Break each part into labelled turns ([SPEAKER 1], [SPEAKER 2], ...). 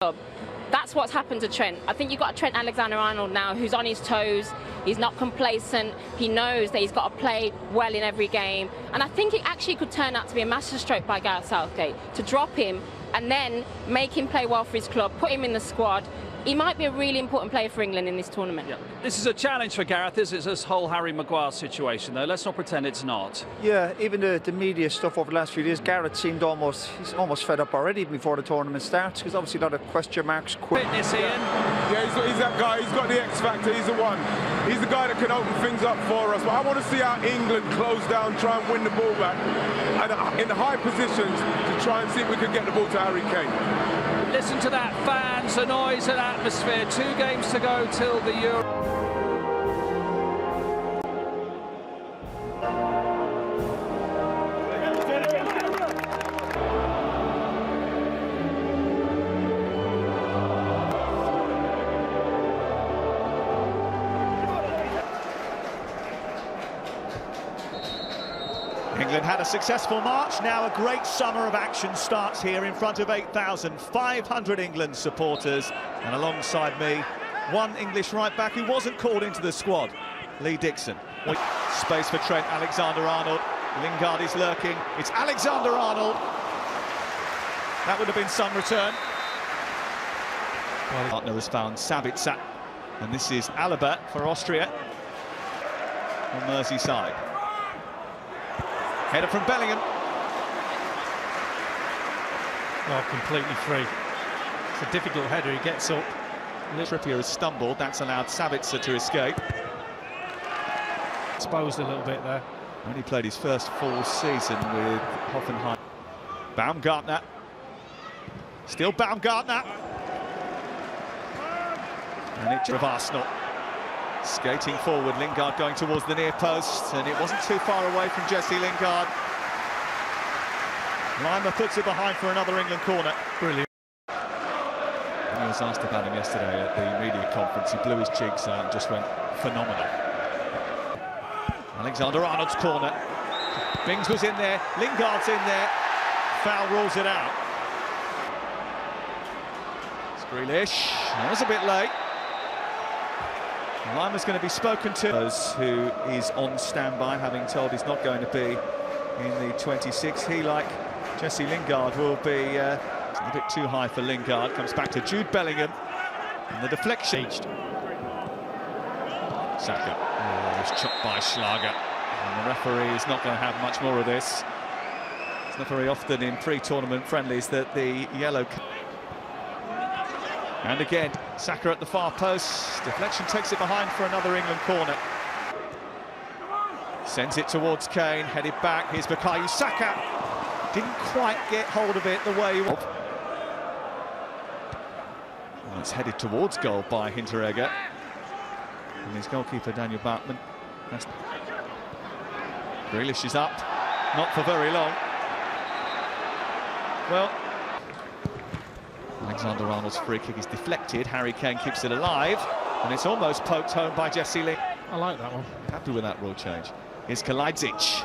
[SPEAKER 1] That's what's happened to Trent. I think you've got a Trent Alexander-Arnold now who's on his toes, he's not complacent, he knows that he's got to play well in every game. And I think it actually could turn out to be a masterstroke by Gareth Southgate to drop him and then make him play well for his club, put him in the squad. He might be a really important player for England in this tournament.
[SPEAKER 2] Yeah. This is a challenge for Gareth. This is this whole Harry Maguire situation, though. Let's not pretend it's not.
[SPEAKER 3] Yeah, even the media stuff over the last few days, Gareth seemed he's almost fed up already before the tournament starts, because obviously a lot of question marks.
[SPEAKER 2] Fitness, Ian.
[SPEAKER 4] Yeah, he's that guy. He's got the X factor. He's the one. He's the guy that can open things up for us. But I want to see how England close down, try and win the ball back, and in the high positions to try and see if we can get the ball to Harry Kane.
[SPEAKER 2] Listen to that, fans, the noise and atmosphere. 2 games to go till the Euro.
[SPEAKER 5] England had a successful March, now a great summer of action starts here in front of 8,500 England supporters. And alongside me, one English right-back who wasn't called into the squad, Lee Dixon. Space for Trent Alexander-Arnold. Lingard is lurking. It's Alexander-Arnold. That would have been some return. Well, partner has found Sabitzer. And this is Alaba for Austria on Merseyside. Header from Bellingham.
[SPEAKER 6] Oh, completely free. It's a difficult header, he gets up.
[SPEAKER 5] Trippier has stumbled, that's allowed Sabitzer to escape.
[SPEAKER 6] Exposed a little bit there.
[SPEAKER 5] Only played his first full season with Hoffenheim. Baumgartner. Still Baumgartner. And it's of Arsenal. Skating forward, Lingard going towards the near post, and it wasn't too far away from Jesse Lingard. Lima puts it behind for another England corner.
[SPEAKER 6] Brilliant.
[SPEAKER 5] When he was asked about him yesterday at the media conference, he blew his cheeks out and just went phenomenal. Alexander-Arnold's corner. Bings was in there, Lingard's in there. Foul rules it out. It's Grealish. That was a bit late. Lima's going to be spoken to. Who is on standby, having told he's not going to be in the 26. He, like Jesse Lingard, will be a bit too high for Lingard. Comes back to Jude Bellingham. And the deflection. Saka. Oh, was chopped by Schlager. And the referee is not going to have much more of this. It's not very often in pre-tournament friendlies that the yellow... And again, Saka at the far post. Deflection takes it behind for another England corner. Sends it towards Kane, headed back. Here's Bukayo Saka. Didn't quite get hold of it the way he wanted. Well, it's headed towards goal by Hinteregger. And his goalkeeper, Daniel Bartman. Grealish is up. Not for very long. Well, Alexander-Arnold's free kick is deflected. Harry Kane keeps it alive, and it's almost poked home by Jesse Lee.
[SPEAKER 6] I like that one.
[SPEAKER 5] Happy with that rule change. Here's Kalajdzic.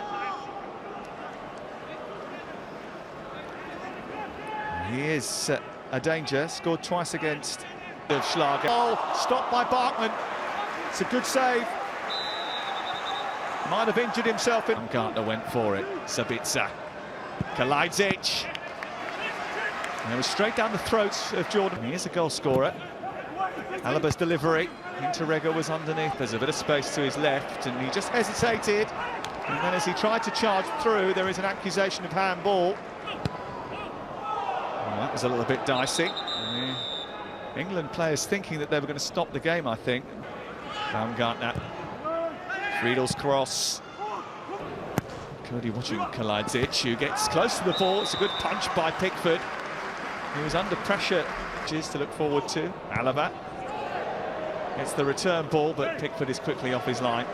[SPEAKER 5] He is a danger. Scored twice against Schlager. Oh, stopped by Bartman. It's a good save. Might have injured himself. Gartner went for it. Sabitzer. Kalajdzic. And it was straight down the throats of Jordan. He is a goal scorer. Alaba's delivery. Hinteregger was underneath. There's a bit of space to his left, and he just hesitated. And then as he tried to charge through, there is an accusation of handball. Well, that was a little bit dicey. England players thinking that they were going to stop the game, I think. Baumgartner. Friedel's cross. Cody watching Kalajdzic, who gets close to the ball. It's a good punch by Pickford. He was under pressure, which is to look forward to. Alaba. It's the return ball, but Pickford is quickly off his line.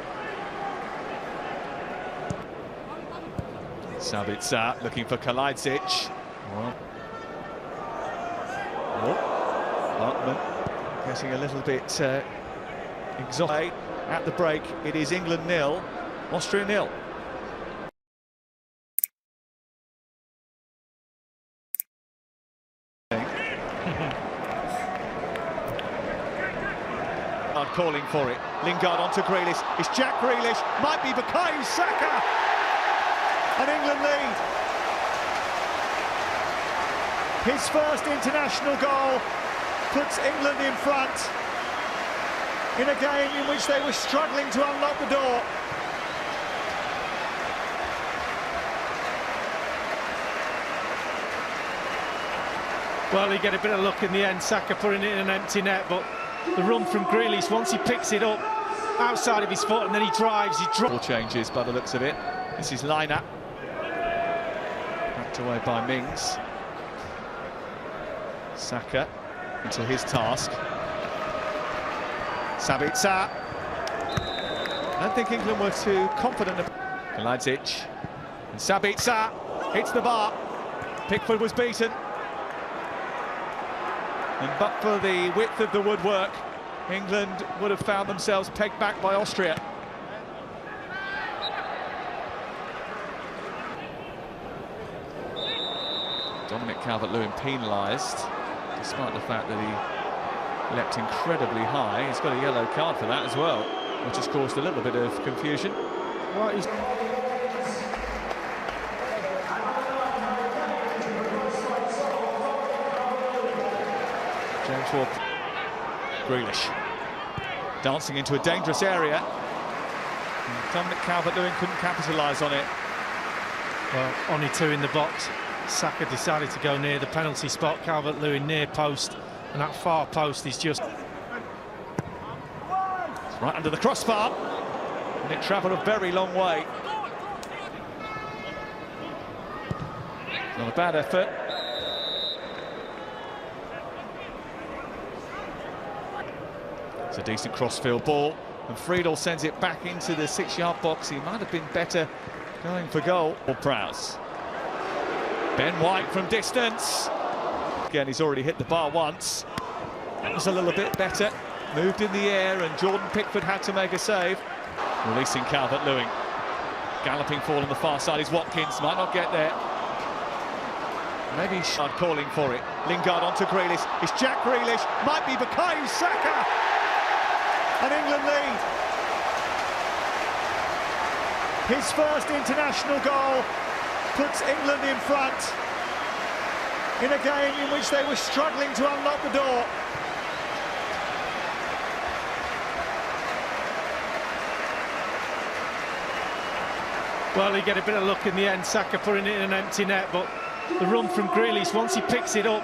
[SPEAKER 5] Sabitzer looking for Kalajdzic. Bartman getting a little bit exhausted. At the break, it is England 0, Austria 0. calling for it. Lingard onto Grealish. It's Jack Grealish. Might be Bukayo Saka. And England lead. His first international goal puts England in front in a game in which they were struggling to unlock the door.
[SPEAKER 6] Well, he get a bit of luck in the end, Saka putting it in an empty net, but the run from Grealish, once he picks it up outside of his foot and then he drives,
[SPEAKER 5] All changes by the looks of it. This is lineup. Backed away by Mings. Saka into his task. Sabitzer. I don't think England were too confident. Kaladzic. And Sabitzer hits the bar. Pickford was beaten. And but for the width of the woodwork, England would have found themselves pegged back by Austria. Dominic Calvert-Lewin penalised, despite the fact that he leapt incredibly high. He's got a yellow card for that as well, which has caused a little bit of confusion.
[SPEAKER 6] Well, he's
[SPEAKER 5] James Ward. Grealish dancing into a dangerous area. And Dominic Calvert-Lewin couldn't capitalise on it.
[SPEAKER 6] well, only two in the box. Saka decided to go near the penalty spot. Calvert-Lewin near post, and that far post is just...
[SPEAKER 5] It's right under the crossbar, and it travelled a very long way. Not a bad effort. It's a decent crossfield ball, and Friedel sends it back into the 6-yard box. He might have been better going for goal. Or Prowse. Ben White from distance. Again, he's already hit the bar once. That was a little bit better. Moved in the air, and Jordan Pickford had to make a save. Releasing Calvert-Lewin. Galloping forward on the far side is Watkins. Might not get there. Maybe Shard calling for it. Lingard onto Grealish. It's Jack Grealish. Might be Bukayo Saka. And England lead. His first international goal puts England in front in a game in which they were struggling to unlock the door.
[SPEAKER 6] Well, he get a bit of luck in the end, Saka putting it in an empty net, but the run from Grealish, once he picks it up